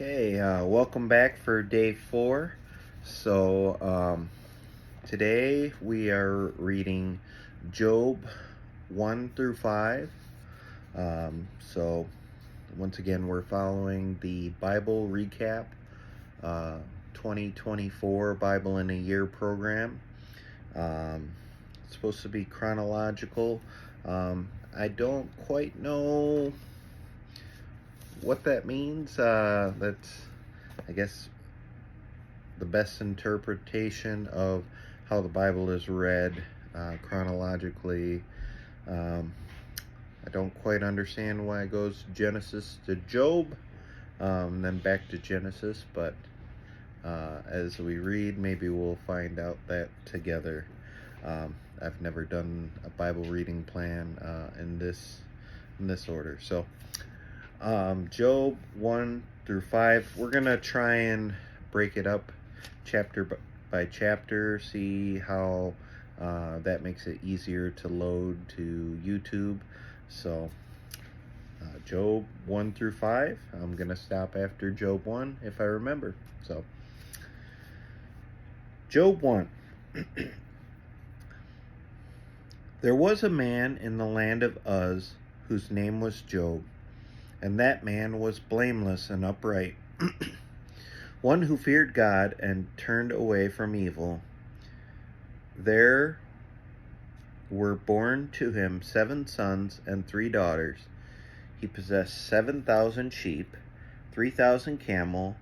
Okay, welcome back for day 4. Today we are reading Job 1 through 5. Once again, we're following the Bible Recap 2024 Bible in a Year program. It's supposed to be chronological. I don't quite know what that means. That's, I guess, the best interpretation of how the Bible is read chronologically. I don't quite understand why it goes Genesis to Job, then back to Genesis, but as we read, maybe we'll find out that together. I've never done a Bible reading plan in this order. So Job 1 through 5. We're going to try and break it up chapter by chapter, see how that makes it easier to load to YouTube. So, Job 1 through 5. I'm going to stop after Job 1 if I remember. So, Job 1. There was a man in the land of Uz whose name was Job, and that man was blameless and upright, one who feared God and turned away from evil. There were born to him 7 sons and 3 daughters. He possessed 7,000 sheep, 3,000 camel,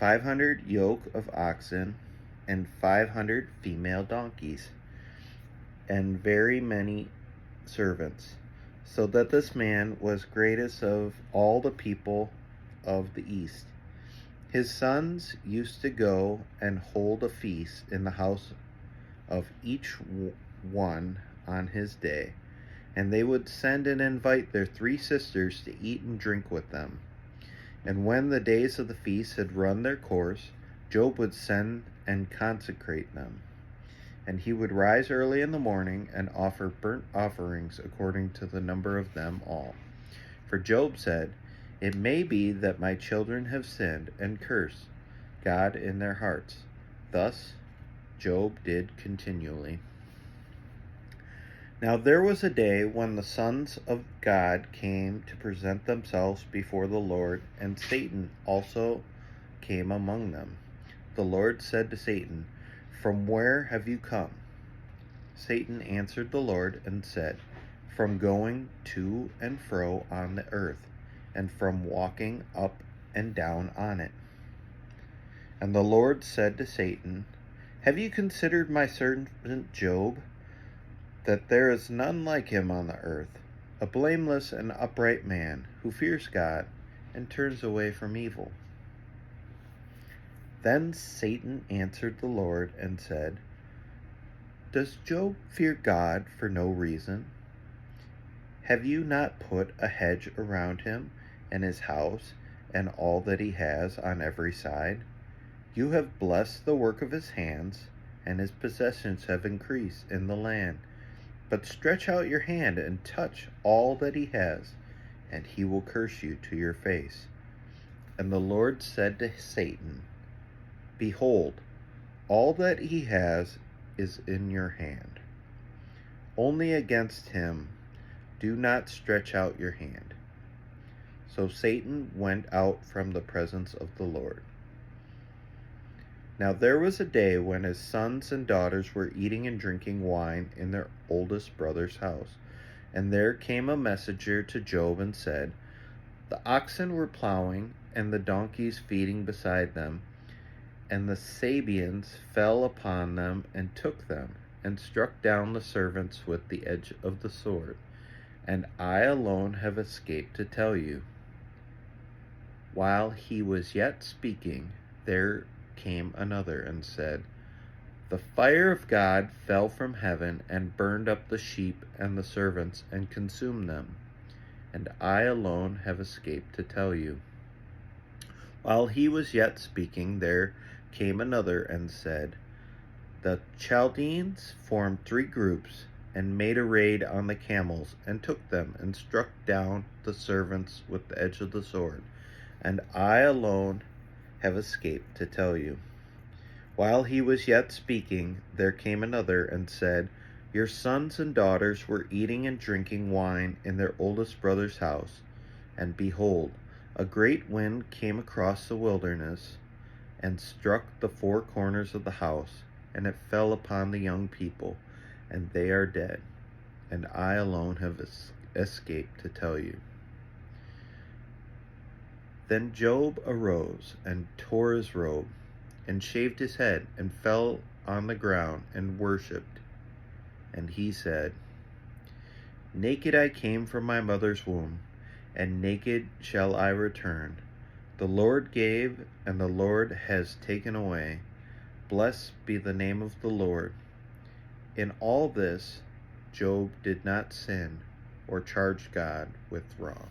500 yoke of oxen, and 500 female donkeys, and very many servants, so that this man was greatest of all the people of the east. His sons used to go and hold a feast in the house of each one on his day, and they would send and invite their 3 sisters to eat and drink with them. And when the days of the feast had run their course, Job would send and consecrate them. And he would rise early in the morning and offer burnt offerings according to the number of them all. For Job said, "It may be that my children have sinned and cursed God in their hearts." Thus Job did continually. Now there was a day when the sons of God came to present themselves before the Lord, and Satan also came among them. The Lord said to Satan, "From where have you come?" Satan answered the Lord and said, "From going to and fro on the earth, and from walking up and down on it." And the Lord said to Satan, "Have you considered my servant Job, that there is none like him on the earth, a blameless and upright man, who fears God and turns away from evil?" Then Satan answered the Lord and said, "Does Job fear God for no reason? Have you not put a hedge around him and his house and all that he has on every side? You have blessed the work of his hands, and his possessions have increased in the land. But stretch out your hand and touch all that he has, and he will curse you to your face." And the Lord said to Satan, "Behold, all that he has is in your hand. Only against him do not stretch out your hand." So Satan went out from the presence of the Lord. Now there was a day when his sons and daughters were eating and drinking wine in their oldest brother's house. And there came a messenger to Job and said, "The oxen were plowing, and the donkeys feeding beside them, and the Sabeans fell upon them and took them, and struck down the servants with the edge of the sword. And I alone have escaped to tell you." While he was yet speaking, there came another and said, "The fire of God fell from heaven and burned up the sheep and the servants and consumed them. And I alone have escaped to tell you." While he was yet speaking, there came another and said, "The Chaldeans formed 3 groups and made a raid on the camels and took them and struck down the servants with the edge of the sword. and I alone have escaped to tell you. While he was yet speaking, there came another and said, Your sons and daughters were eating and drinking wine in their oldest brother's house, and behold, a great wind came across the wilderness and struck the four corners of the house, and it fell upon the young people, and they are dead, and I alone have escaped to tell you. Then Job arose and tore his robe, and shaved his head, and fell on the ground, and worshipped. And he said, Naked I came from my mother's womb, and naked shall I return. The Lord gave, and the Lord has taken away. Blessed be the name of the Lord. In all this, Job did not sin or charge God with wrong.